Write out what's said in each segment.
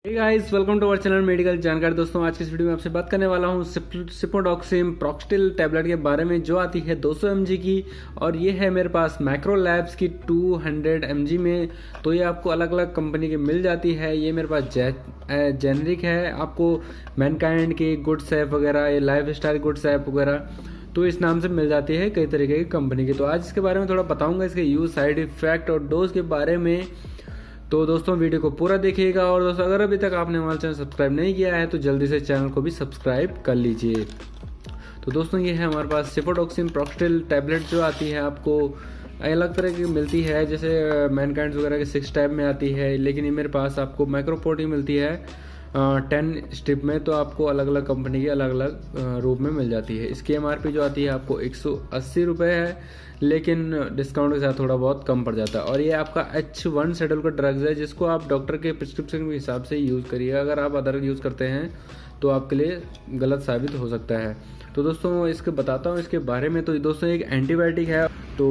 Hey guys, welcome to our channel medical जानकारी। दोस्तों, आज की इस वीडियो में आपसे बात करने वाला हूँ सेफपोडॉक्सिम प्रॉक्सिटिल टैबलेट के बारे में, जो आती है 200 mg की, और ये है मेरे पास मैक्रो लैब्स की 200 mg में। तो ये आपको अलग अलग कंपनी की मिल जाती है। ये मेरे पास जेनरिक है, आपको मैनकाइंड की, गुड सेफ वगैरह, ये लाइफ स्टाइल गुड सेफ वगैरह, तो इस नाम से मिल जाती है कई तरीके की कंपनी की। तो आज इसके बारे में थोड़ा बताऊंगा, इसके यूज, साइड इफेक्ट और डोज के बारे में। तो दोस्तों, वीडियो को पूरा देखिएगा। और दोस्तों, अगर अभी तक आपने हमारा चैनल सब्सक्राइब नहीं किया है तो जल्दी से चैनल को भी सब्सक्राइब कर लीजिए। तो दोस्तों, ये है हमारे पास सेफपोडॉक्सिम प्रॉक्सिटिल टैबलेट, जो आती है आपको अलग तरह की मिलती है। जैसे मैनकाइंड वगैरह के 6 टाइप में आती है, लेकिन ये मेरे पास आपको माइक्रोपोर्ट ही मिलती है 10 स्ट्रिप में। तो आपको अलग अलग कंपनी की अलग अलग रूप में मिल जाती है। इसकी MRP जो आती है आपको 180 रुपये है, लेकिन डिस्काउंट के साथ थोड़ा बहुत कम पड़ जाता है। और ये आपका H1 शेड्यूल का ड्रग्स है, जिसको आप डॉक्टर के प्रिस्क्रिप्शन के हिसाब से यूज़ करिए। अगर आप अदर यूज़ करते हैं तो आपके लिए गलत साबित हो सकता है। तो दोस्तों, इसके बताता हूँ इसके बारे में। तो दोस्तों, एक एंटीबायोटिक है। तो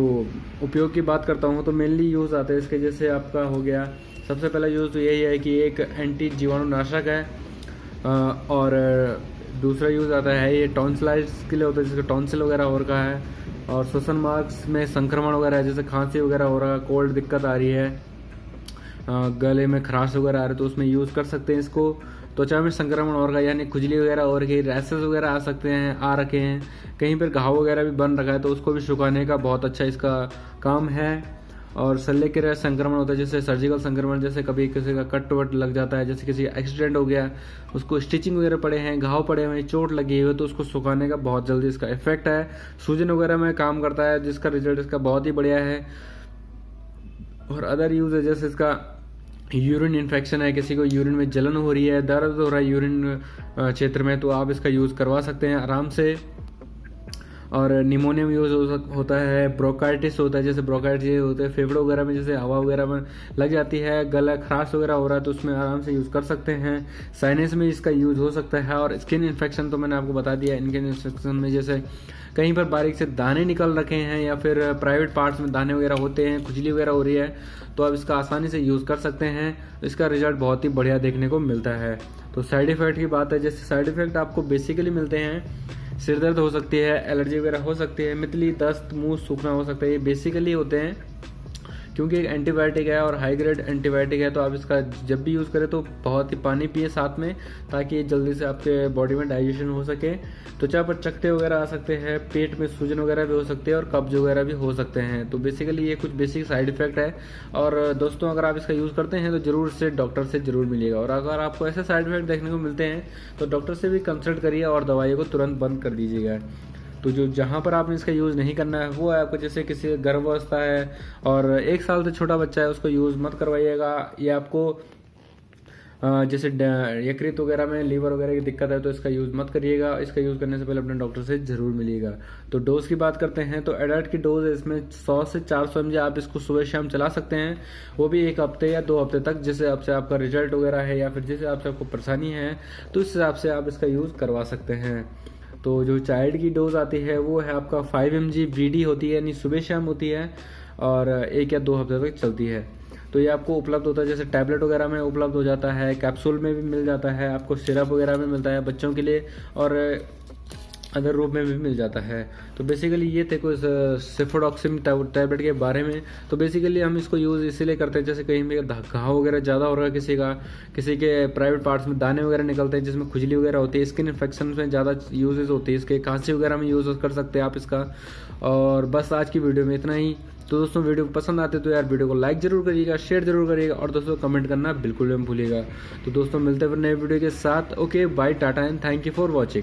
उपयोग की बात करता हूँ तो मेनली यूज़ आते हैं इसके, जैसे आपका हो गया सबसे पहला यूज़ तो यही है कि एक एंटी जीवाणुनाशक है। और दूसरा यूज़ आता है ये टॉन्सिलाइटिस के लिए होता है, जिसका टॉन्सिल वगैरह हो रखा है, और श्वसन मार्ग्स में संक्रमण वगैरह है, जैसे खांसी वगैरह हो रहा है, कोल्ड दिक्कत आ रही है, गले में खराश वगैरह आ रही है, तो उसमें यूज़ कर सकते हैं इसको। त्वचा में संक्रमण हो रहा है, यानी खुजली वगैरह हो रही है, रैसेस वगैरह आ सकते हैं, आ रखे हैं, कहीं पर घाव वगैरह भी बन रखा है, तो उसको भी सुखाने का बहुत अच्छा इसका काम है। और शल्य क्रिया संक्रमण होता है, जैसे सर्जिकल संक्रमण, जैसे कभी किसी का कट वट लग जाता है, जैसे किसी का एक्सीडेंट हो गया, उसको स्टिचिंग वगैरह पड़े हैं, घाव पड़े हुए हैं, चोट लगी हुई है, तो उसको सुखाने का बहुत जल्दी इसका इफेक्ट है। सूजन वगैरह में काम करता है, जिसका रिजल्ट इसका बहुत ही बढ़िया है। और अदर यूज है, जैसे इसका यूरिन इन्फेक्शन है, किसी को यूरिन में जलन हो रही है, दर्द हो रहा है यूरिन क्षेत्र में, तो आप इसका यूज़ करवा सकते हैं आराम से। और निमोनिया में यूज होता है, ब्रोंकाइटिस होता है, जैसे ब्रोंकाइटिस होते हैं फेफड़ों वगैरह में, जैसे हवा वगैरह में लग जाती है, गला खराश वगैरह हो रहा है, तो उसमें आराम से यूज़ कर सकते हैं। साइनस में इसका यूज़ हो सकता है। और स्किन इन्फेक्शन तो मैंने आपको बता दिया। स्किन इन्फेक्शन में जैसे कहीं पर बारीक से दाने निकल रखे हैं, या फिर प्राइवेट पार्ट्स में दाने वगैरह होते हैं, खुजली वगैरह हो रही है, तो आप इसका आसानी से यूज़ कर सकते हैं। इसका रिजल्ट बहुत ही बढ़िया देखने को मिलता है। तो साइड इफेक्ट की बात है, जैसे साइड इफेक्ट आपको बेसिकली मिलते हैं, सिर दर्द हो सकती है, एलर्जी वगैरह हो सकती है, मितली, दस्त, मुंह सूखना हो सकता है। ये बेसिकली होते हैं क्योंकि एक एंटीबायोटिक है और हाई ग्रेड एंटीबायोटिक है। तो आप इसका जब भी यूज़ करें तो बहुत ही पानी पिए साथ में, ताकि ये जल्दी से आपके बॉडी में डाइजेशन हो सके। त्वचा पर चकत्ते वगैरह आ सकते हैं, पेट में सूजन वगैरह भी हो सकते हैं, और कब्ज वगैरह भी हो सकते हैं। तो बेसिकली ये कुछ बेसिक साइड इफेक्ट है। और दोस्तों, अगर आप इसका यूज़ करते हैं तो जरूर से डॉक्टर से जरूर मिलिएगा। और अगर आपको ऐसे साइड इफेक्ट देखने को मिलते हैं तो डॉक्टर से भी कंसल्ट करिए और दवाइयों को तुरंत बंद कर दीजिएगा। तो जो जहाँ पर आपने इसका यूज़ नहीं करना है वो है आपको, जैसे किसी गर्भावस्था है और 1 साल से छोटा बच्चा है, उसको यूज़ मत करवाइएगा। ये आपको जैसे यकृत वगैरह में, लीवर वगैरह की दिक्कत है, तो इसका यूज़ मत करिएगा। इसका यूज़ करने से पहले अपने डॉक्टर से ज़रूर मिलिएगा। तो डोज की बात करते हैं तो एडल्ट की डोज है इसमें 100 से 400 mg। आप इसको सुबह शाम चला सकते हैं, वो भी 1 हफ्ते या 2 हफ्ते तक, जिस हिसाब से आपका रिजल्ट वगैरह है, या फिर जिस हिसाब से आपको परेशानी है, तो इस हिसाब से आप इसका यूज़ करवा सकते हैं। तो जो चाइल्ड की डोज आती है वो है आपका 5 mg BD होती है, यानी सुबह शाम होती है, और 1 या 2 हफ्ते तक चलती है। तो ये आपको उपलब्ध होता है, जैसे टैबलेट वगैरह में उपलब्ध हो जाता है, कैप्सूल में भी मिल जाता है, आपको सिरप वगैरह में मिलता है बच्चों के लिए, और अदर रूप में भी मिल जाता है। तो बेसिकली ये थे कुछ सेफपोडॉक्सिम टैबलेट के बारे में। तो बेसिकली हम इसको यूज़ इसीलिए करते हैं, जैसे कहीं भी घाव वगैरह ज़्यादा हो रहा है किसी का, किसी के प्राइवेट पार्ट्स में दाने वगैरह निकलते हैं, जिसमें खुजली वगैरह होती है, स्किन इन्फेक्शन में ज़्यादा यूजेस होती है इसके, खांसी वगैरह में यूज़ कर सकते हैं आप इसका। और बस आज की वीडियो में इतना ही। तो दोस्तों, वीडियो पसंद आते तो यार वीडियो को लाइक जरूर करिएगा, शेयर जरूर करिएगा, और दोस्तों कमेंट करना बिल्कुल भी मत भूलिएगा। तो दोस्तों, मिलते हैं नए वीडियो के साथ। Okay, bye, tata and thank you for watching.